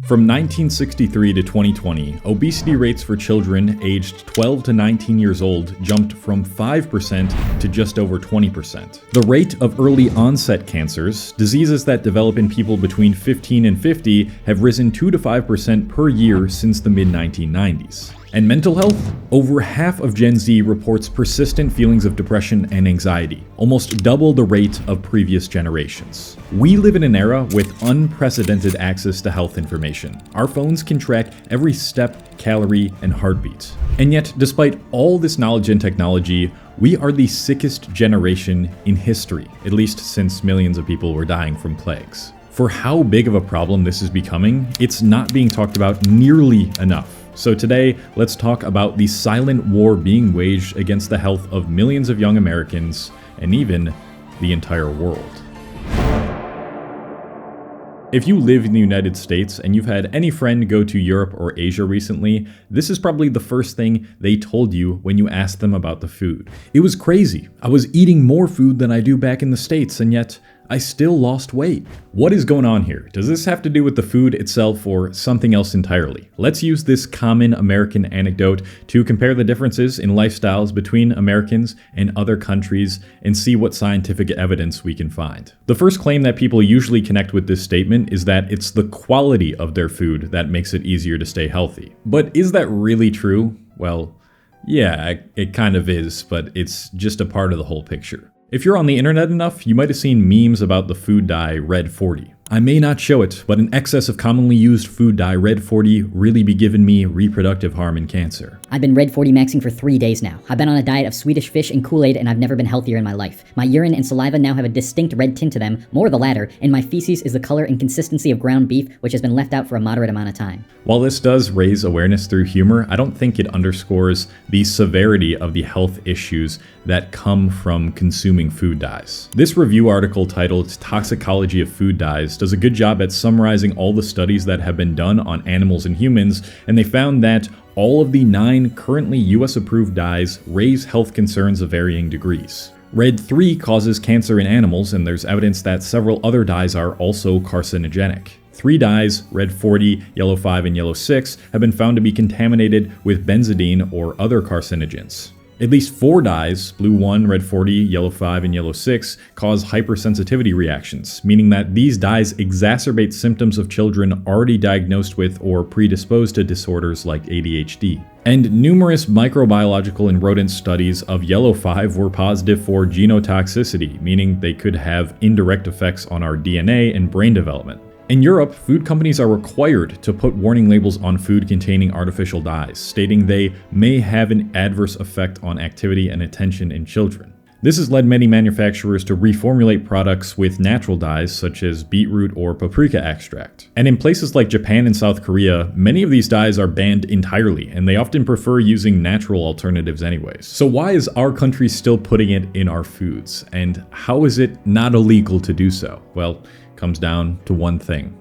From 1963 to 2020, obesity rates for children aged 12 to 19 years old jumped from 5% to just over 20%. The rate of early onset cancers, diseases that develop in people between 15 and 50, have risen 2 to 5% per year since the mid-1990s. And mental health? Over half of Gen Z reports persistent feelings of depression and anxiety, almost double the rate of previous generations. We live in an era with unprecedented access to health information. Our phones can track every step, calorie, and heartbeat. And yet, despite all this knowledge and technology, we are the sickest generation in history, at least since millions of people were dying from plagues. For how big of a problem this is becoming, it's not being talked about nearly enough. So today, let's talk about the silent war being waged against the health of millions of young Americans and even the entire world. If you live in the United States and you've had any friend go to Europe or Asia recently, this is probably the first thing they told you when you asked them about the food. It was crazy. I was eating more food than I do back in the States, and yet I still lost weight. What is going on here? Does this have to do with the food itself or something else entirely? Let's use this common American anecdote to compare the differences in lifestyles between Americans and other countries and see what scientific evidence we can find. The first claim that people usually connect with this statement is that it's the quality of their food that makes it easier to stay healthy. But is that really true? Well, yeah, it kind of is, but it's just a part of the whole picture. If you're on the internet enough, you might have seen memes about the food dye Red 40. I may not show it, but an excess of commonly used food dye Red 40 really be giving me reproductive harm and cancer. I've been Red 40 maxing for 3 days now. I've been on a diet of Swedish fish and Kool-Aid, and I've never been healthier in my life. My urine and saliva now have a distinct red tint to them, more the latter, and my feces is the color and consistency of ground beef, which has been left out for a moderate amount of time. While this does raise awareness through humor, I don't think it underscores the severity of the health issues that come from consuming food dyes. This review article titled Toxicology of Food Dyes does a good job at summarizing all the studies that have been done on animals and humans, and they found that all of the 9 currently US approved dyes raise health concerns of varying degrees. Red 3 causes cancer in animals, and there's evidence that several other dyes are also carcinogenic. 3 dyes, Red 40, Yellow 5, and Yellow 6, have been found to be contaminated with benzidine or other carcinogens. At least 4 dyes, Blue 1, Red 40, Yellow 5, and Yellow 6, cause hypersensitivity reactions, meaning that these dyes exacerbate symptoms of children already diagnosed with or predisposed to disorders like ADHD. And numerous microbiological and rodent studies of Yellow 5 were positive for genotoxicity, meaning they could have indirect effects on our DNA and brain development. In Europe, food companies are required to put warning labels on food containing artificial dyes, stating they may have an adverse effect on activity and attention in children. This has led many manufacturers to reformulate products with natural dyes such as beetroot or paprika extract. And in places like Japan and South Korea, many of these dyes are banned entirely, and they often prefer using natural alternatives anyways. So why is our country still putting it in our foods? And how is it not illegal to do so? Well, comes down to one thing: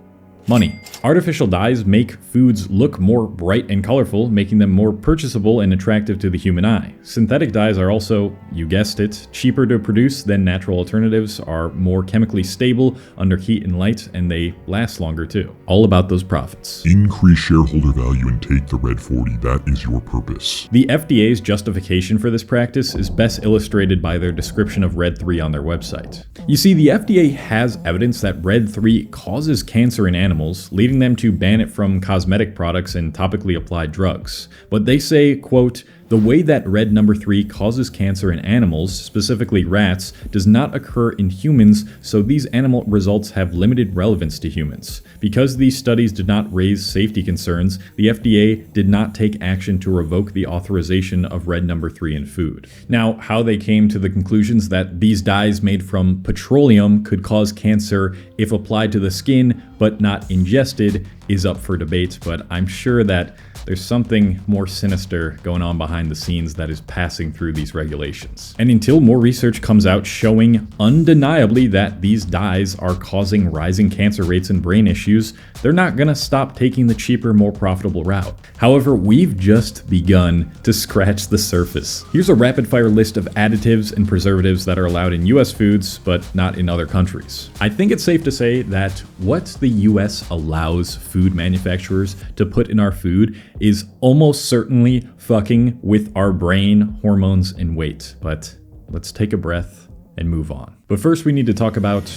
money. Artificial dyes make foods look more bright and colorful, making them more purchasable and attractive to the human eye. Synthetic dyes are also, you guessed it, cheaper to produce than natural alternatives, are more chemically stable under heat and light, and they last longer too. All about those profits. Increase shareholder value and take the Red 40. That is your purpose. The FDA's justification for this practice is best illustrated by their description of Red 3 on their website. You see, the FDA has evidence that Red 3 causes cancer in animals, leading them to ban it from cosmetic products and topically applied drugs. But they say, quote, "The way that red number 3 causes cancer in animals, specifically rats, does not occur in humans, so these animal results have limited relevance to humans. Because these studies did not raise safety concerns, the FDA did not take action to revoke the authorization of red number 3 in food." Now, how they came to the conclusions that these dyes made from petroleum could cause cancer if applied to the skin but not ingested is up for debate, but I'm sure that there's something more sinister going on behind behind the scenes that is passing through these regulations. And until more research comes out showing undeniably that these dyes are causing rising cancer rates and brain issues, they're not gonna stop taking the cheaper, more profitable route. However, we've just begun to scratch the surface. Here's a rapid-fire list of additives and preservatives that are allowed in US foods, but not in other countries. I think it's safe to say that what the US allows food manufacturers to put in our food is almost certainly fucking with our brain, hormones, and weight. But let's take a breath and move on. But first we need to talk about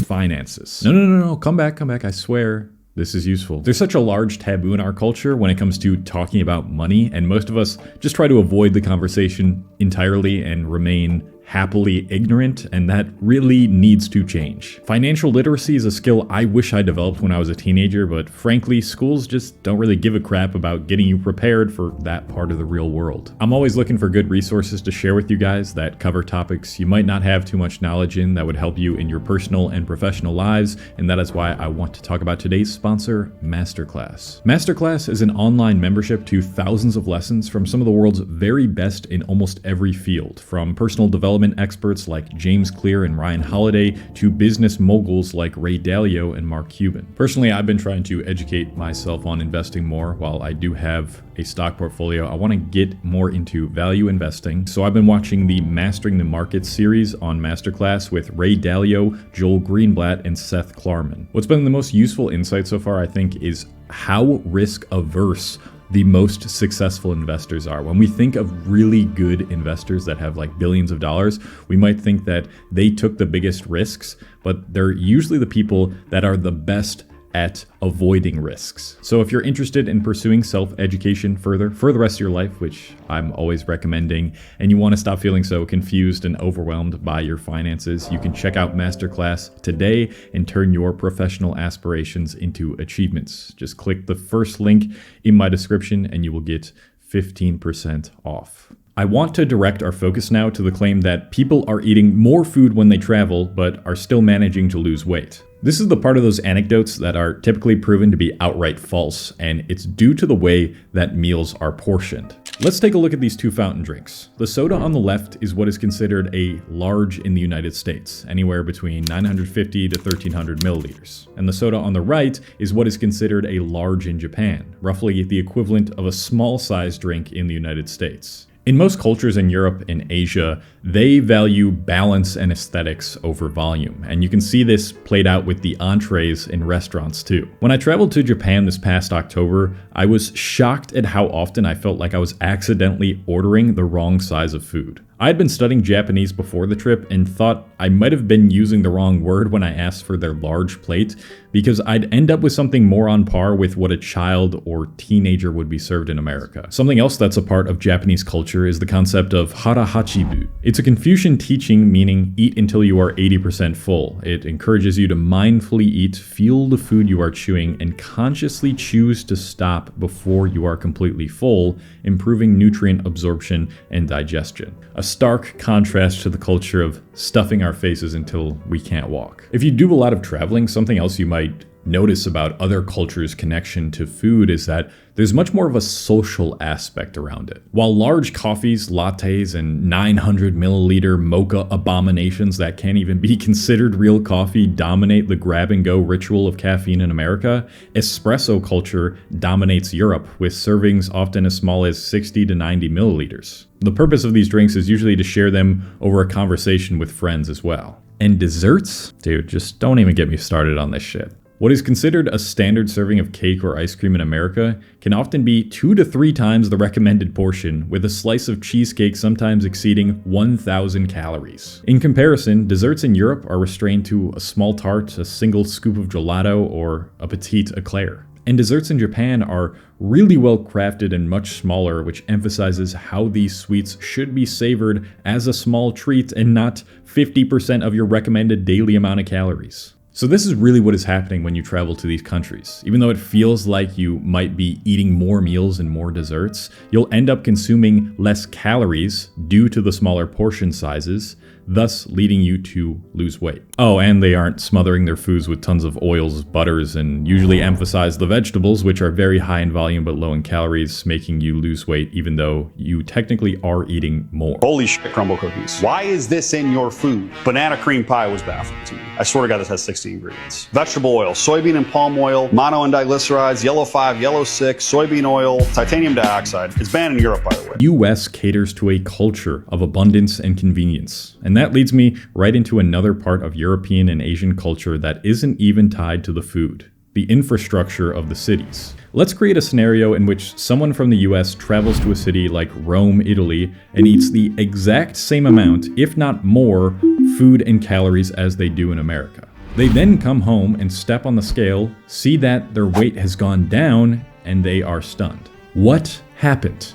finances. No, come back, I swear. This is useful. There's such a large taboo in our culture when it comes to talking about money, and most of us just try to avoid the conversation entirely and remain happily ignorant, and that really needs to change. Financial literacy is a skill I wish I developed when I was a teenager, but frankly, schools just don't really give a crap about getting you prepared for that part of the real world. I'm always looking for good resources to share with you guys that cover topics you might not have too much knowledge in that would help you in your personal and professional lives, and that is why I want to talk about today's sponsor, Masterclass. Masterclass is an online membership to thousands of lessons from some of the world's very best in almost every field, from personal development experts like James Clear and Ryan Holiday to business moguls like Ray Dalio and Mark Cuban. Personally, I've been trying to educate myself on investing more. While I do have a stock portfolio, I want to get more into value investing. So I've been watching the Mastering the Market series on Masterclass with Ray Dalio, Joel Greenblatt, and Seth Klarman. What's been the most useful insight so far, I think, is how risk averse the most successful investors are. When we think of really good investors that have like billions of dollars, we might think that they took the biggest risks, but they're usually the people that are the best at avoiding risks. So if you're interested in pursuing self-education further for the rest of your life, which I'm always recommending, and you want to stop feeling so confused and overwhelmed by your finances, you can check out Masterclass today and turn your professional aspirations into achievements. Just click the first link in my description and you will get 15% off. I want to direct our focus now to the claim that people are eating more food when they travel, but are still managing to lose weight. This is the part of those anecdotes that are typically proven to be outright false, and it's due to the way that meals are portioned. Let's take a look at these two fountain drinks. The soda on the left is what is considered a large in the United States, anywhere between 950 to 1300 milliliters. And the soda on the right is what is considered a large in Japan, roughly the equivalent of a small size drink in the United States. In most cultures in Europe and Asia, they value balance and aesthetics over volume, and you can see this played out with the entrees in restaurants too. When I traveled to Japan this past October, I was shocked at how often I felt like I was accidentally ordering the wrong size of food. I had been studying Japanese before the trip and thought I might have been using the wrong word when I asked for their large plate, because I'd end up with something more on par with what a child or teenager would be served in America. Something else that's a part of Japanese culture is the concept of hara hachibu. It's a Confucian teaching meaning eat until you are 80% full. It encourages you to mindfully eat, feel the food you are chewing, and consciously choose to stop before you are completely full, improving nutrient absorption and digestion. A stark contrast to the culture of stuffing our faces until we can't walk. If you do a lot of traveling, something else you might notice about other cultures' connection to food is that there's much more of a social aspect around it. While large coffees, lattes, and 900 milliliter mocha abominations that can't even be considered real coffee dominate the grab-and-go ritual of caffeine in America, espresso culture dominates Europe, with servings often as small as 60 to 90 milliliters. The purpose of these drinks is usually to share them over a conversation with friends as well. And desserts? Dude, just don't even get me started on this shit. What is considered a standard serving of cake or ice cream in America can often be 2 to 3 times the recommended portion, with a slice of cheesecake sometimes exceeding 1,000 calories. In comparison, desserts in Europe are restrained to a small tart, a single scoop of gelato, or a petite eclair. And desserts in Japan are really well crafted and much smaller, which emphasizes how these sweets should be savored as a small treat and not 50% of your recommended daily amount of calories. So this is really what is happening when you travel to these countries. Even though it feels like you might be eating more meals and more desserts, you'll end up consuming less calories due to the smaller portion sizes, thus leading you to lose weight. Oh, and they aren't smothering their foods with tons of oils, butters, and usually emphasize the vegetables, which are very high in volume but low in calories, making you lose weight even though you technically are eating more. Holy shit, crumble cookies. Why is this in your food? Banana cream pie was baffling to me. I swear to God, this has 60 ingredients. Vegetable oil, soybean and palm oil, mono and diglycerides, yellow 5, yellow 6, soybean oil, titanium dioxide. It's banned in Europe, by the way. US caters to a culture of abundance and convenience. And that leads me right into another part of European and Asian culture that isn't even tied to the food: the infrastructure of the cities. Let's create a scenario in which someone from the US travels to a city like Rome, Italy, and eats the exact same amount, if not more, food and calories as they do in America. They then come home and step on the scale, see that their weight has gone down, and they are stunned. What happened?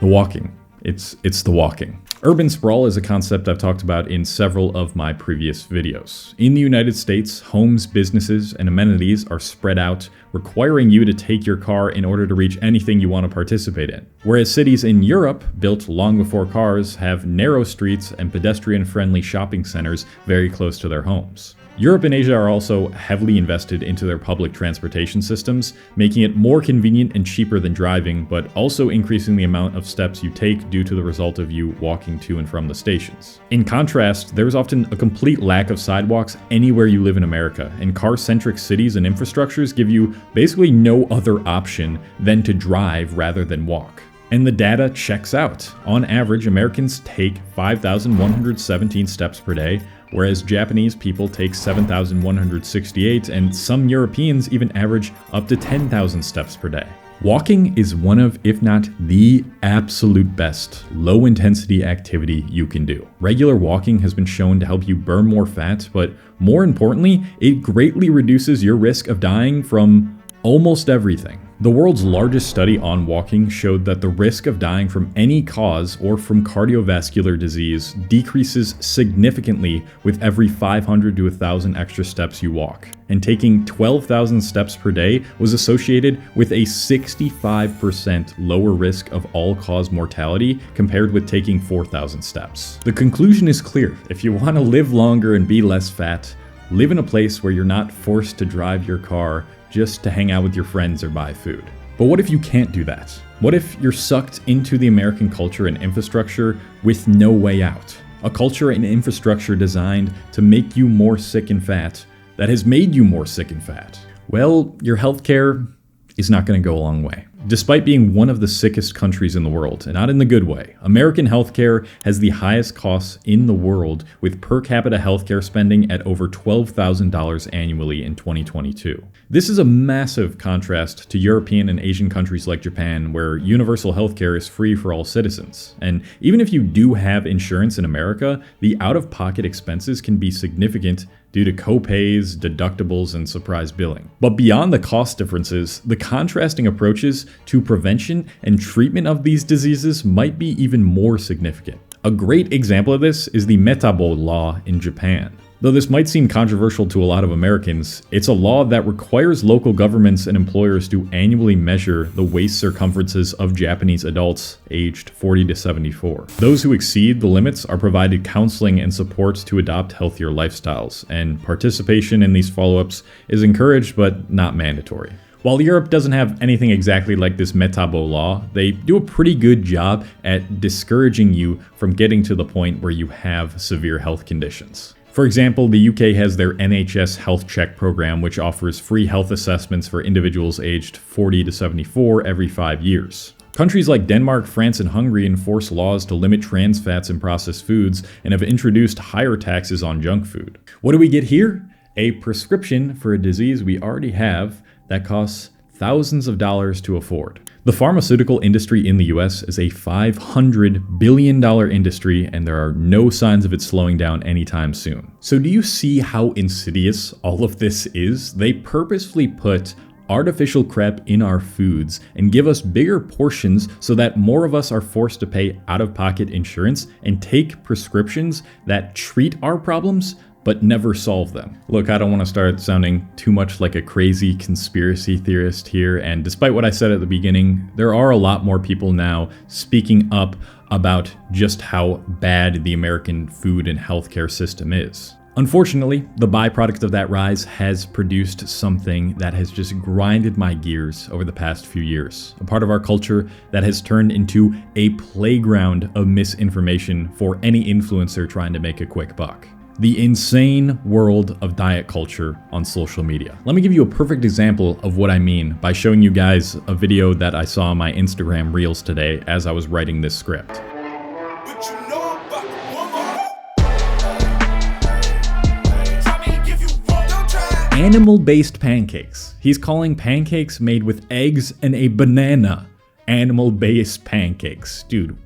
The walking. It's the walking. Urban sprawl is a concept I've talked about in several of my previous videos. In the United States, homes, businesses, and amenities are spread out, requiring you to take your car in order to reach anything you want to participate in. Whereas cities in Europe, built long before cars, have narrow streets and pedestrian-friendly shopping centers very close to their homes. Europe and Asia are also heavily invested into their public transportation systems, making it more convenient and cheaper than driving, but also increasing the amount of steps you take due to the result of you walking to and from the stations. In contrast, there's often a complete lack of sidewalks anywhere you live in America, and car-centric cities and infrastructures give you basically no other option than to drive rather than walk. And the data checks out. On average, Americans take 5,117 steps per day, whereas Japanese people take 7,168, and some Europeans even average up to 10,000 steps per day. Walking is one of, if not the absolute best, low-intensity activity you can do. Regular walking has been shown to help you burn more fat, but more importantly, it greatly reduces your risk of dying from almost everything. The world's largest study on walking showed that the risk of dying from any cause or from cardiovascular disease decreases significantly with every 500 to 1,000 extra steps you walk. And taking 12,000 steps per day was associated with a 65% lower risk of all-cause mortality compared with taking 4,000 steps. The conclusion is clear. If you want to live longer and be less fat, live in a place where you're not forced to drive your car just to hang out with your friends or buy food. But what if you can't do that? What if you're sucked into the American culture and infrastructure with no way out? A culture and infrastructure designed to make you more sick and fat that has made you more sick and fat. Well, your healthcare is not going to go a long way. Despite being one of the sickest countries in the world, and not in the good way, American healthcare has the highest costs in the world, with per capita healthcare spending at over $12,000 annually in 2022. This is a massive contrast to European and Asian countries like Japan, where universal healthcare is free for all citizens. And even if you do have insurance in America, the out-of-pocket expenses can be significant due to co-pays, deductibles, and surprise billing. But beyond the cost differences, the contrasting approaches to prevention and treatment of these diseases might be even more significant. A great example of this is the Metabo law in Japan. Though this might seem controversial to a lot of Americans, it's a law that requires local governments and employers to annually measure the waist circumferences of Japanese adults aged 40 to 74. Those who exceed the limits are provided counseling and support to adopt healthier lifestyles, and participation in these follow-ups is encouraged but not mandatory. While Europe doesn't have anything exactly like this Metabo law, they do a pretty good job at discouraging you from getting to the point where you have severe health conditions. For example, the UK has their NHS Health Check program, which offers free health assessments for individuals aged 40 to 74 every 5 years. Countries like Denmark, France, and Hungary enforce laws to limit trans fats in processed foods and have introduced higher taxes on junk food. What do we get here? A prescription for a disease we already have that costs thousands of dollars to afford. The pharmaceutical industry in the US is a $500 billion industry, and there are no signs of it slowing down anytime soon. So do you see how insidious all of this is? They purposefully put artificial crap in our foods and give us bigger portions so that more of us are forced to pay out-of-pocket insurance and take prescriptions that treat our problems but never solve them. Look, I don't want to start sounding too much like a crazy conspiracy theorist here, and despite what I said at the beginning, there are a lot more people now speaking up about just how bad the American food and healthcare system is. Unfortunately, the byproduct of that rise has produced something that has just grinded my gears over the past few years. A part of our culture that has turned into a playground of misinformation for any influencer trying to make a quick buck. The insane world of diet culture on social media. Let me give you a perfect example of what I mean by showing you guys a video that I saw on my Instagram Reels today as I was writing this script. Animal-based pancakes. He's calling pancakes made with eggs and a banana animal-based pancakes. Dude,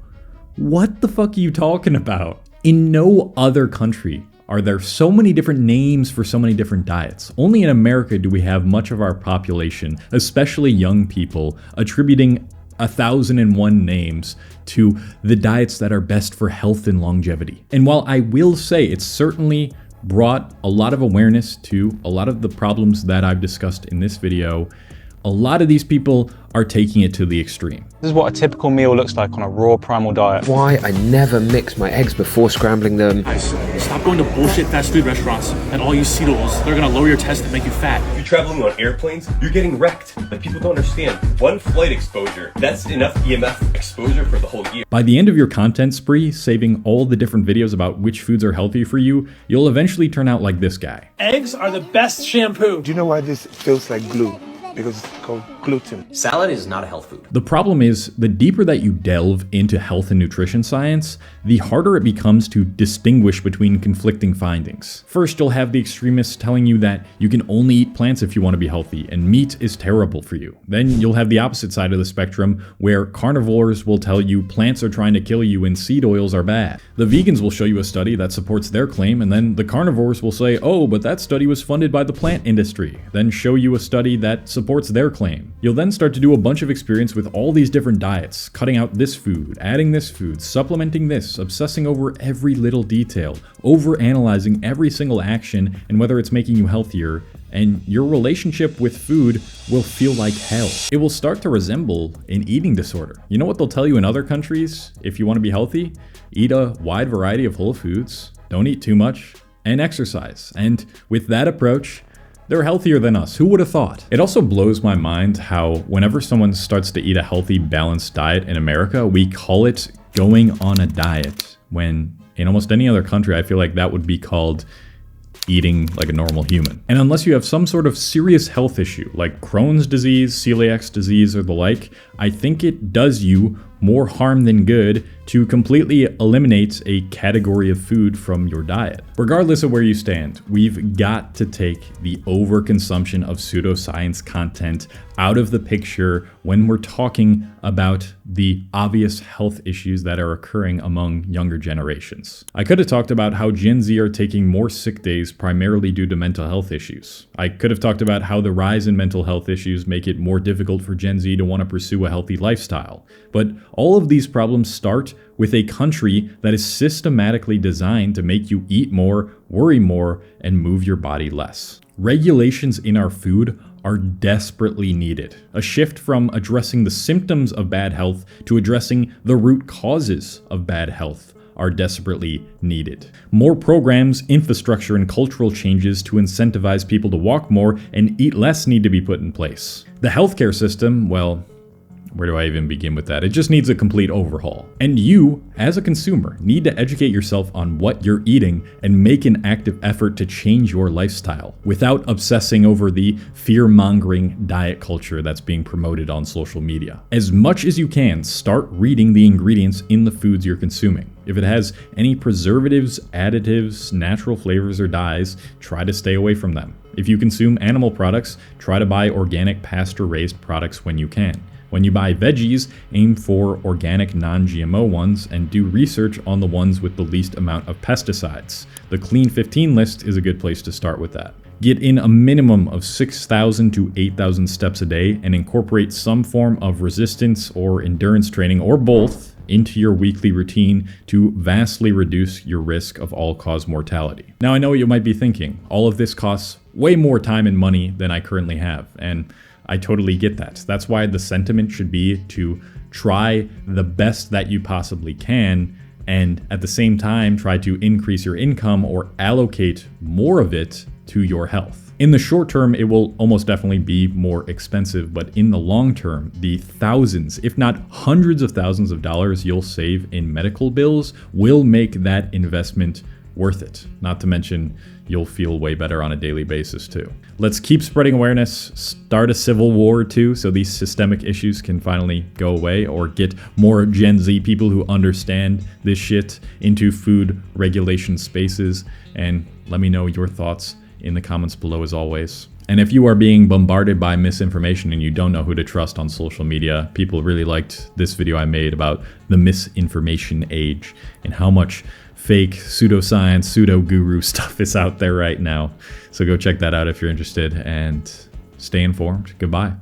what the fuck are you talking about? In no other country are there so many different names for so many different diets. Only in America do we have much of our population, especially young people, attributing 1,001 names to the diets that are best for health and longevity. And while I will say it's certainly brought a lot of awareness to a lot of the problems that I've discussed in this video, a lot of these people are taking it to the extreme. This is what a typical meal looks like on a raw primal diet. Why I never mix my eggs before scrambling them. Guys, stop going to bullshit fast food restaurants and all you cereals. They're gonna lower your test and make you fat. If you're traveling on airplanes, you're getting wrecked. Like, people don't understand. One flight exposure, that's enough EMF exposure for the whole year. By the end of your content spree, saving all the different videos about which foods are healthy for you, you'll eventually turn out like this guy. Eggs are the best shampoo. Do you know why this feels like glue? Because it's called gluten. Salad is not a health food. The problem is, the deeper that you delve into health and nutrition science, the harder it becomes to distinguish between conflicting findings. First, you'll have the extremists telling you that you can only eat plants if you want to be healthy, and meat is terrible for you. Then you'll have the opposite side of the spectrum, where carnivores will tell you plants are trying to kill you and seed oils are bad. The vegans will show you a study that supports their claim, and then the carnivores will say, oh, but that study was funded by the plant industry, then show you a study that supports their claim. You'll then start to do a bunch of experience with all these different diets, cutting out this food, adding this food, supplementing this, obsessing over every little detail, overanalyzing every single action and whether it's making you healthier, and your relationship with food will feel like hell. It will start to resemble an eating disorder. You know what they'll tell you in other countries if you want to be healthy? Eat a wide variety of whole foods, don't eat too much, and exercise. And with that approach, they're healthier than us. Who would have thought? It also blows my mind how whenever someone starts to eat a healthy, balanced diet in America, we call it going on a diet, when in almost any other country, I feel like that would be called eating like a normal human. And unless you have some sort of serious health issue, like Crohn's disease, celiac disease, or the like, I think it does you more harm than good to completely eliminate a category of food from your diet. Regardless of where you stand, we've got to take the overconsumption of pseudoscience content out of the picture when we're talking about the obvious health issues that are occurring among younger generations. I could have talked about how Gen Z are taking more sick days primarily due to mental health issues. I could have talked about how the rise in mental health issues make it more difficult for Gen Z to want to pursue a healthy lifestyle. But all of these problems start with a country that is systematically designed to make you eat more, worry more, and move your body less. Regulations in our food are desperately needed. A shift from addressing the symptoms of bad health to addressing the root causes of bad health are desperately needed. More programs, infrastructure, and cultural changes to incentivize people to walk more and eat less need to be put in place. The healthcare system, well, where do I even begin with that? It just needs a complete overhaul. And you, as a consumer, need to educate yourself on what you're eating and make an active effort to change your lifestyle without obsessing over the fear-mongering diet culture that's being promoted on social media. As much as you can, start reading the ingredients in the foods you're consuming. If it has any preservatives, additives, natural flavors, or dyes, try to stay away from them. If you consume animal products, try to buy organic pasture-raised products when you can. When you buy veggies, aim for organic non-GMO ones and do research on the ones with the least amount of pesticides. The Clean 15 list is a good place to start with that. Get in a minimum of 6,000 to 8,000 steps a day and incorporate some form of resistance or endurance training or both into your weekly routine to vastly reduce your risk of all-cause mortality. Now, I know what you might be thinking. All of this costs way more time and money than I currently have, and I totally get that. That's why the sentiment should be to try the best that you possibly can, and at the same time try to increase your income or allocate more of it to your health. In the short term, it will almost definitely be more expensive, but in the long term, the thousands, if not hundreds of thousands of dollars you'll save in medical bills will make that investment worth it. Not to mention, you'll feel way better on a daily basis too. Let's keep spreading awareness, start a civil war too, so these systemic issues can finally go away, or get more Gen Z people who understand this shit into food regulation spaces. And let me know your thoughts in the comments below as always. And if you are being bombarded by misinformation and you don't know who to trust on social media, people really liked this video I made about the misinformation age and how much fake pseudoscience, pseudo-guru stuff is out there right now. So go check that out if you're interested, and stay informed. Goodbye.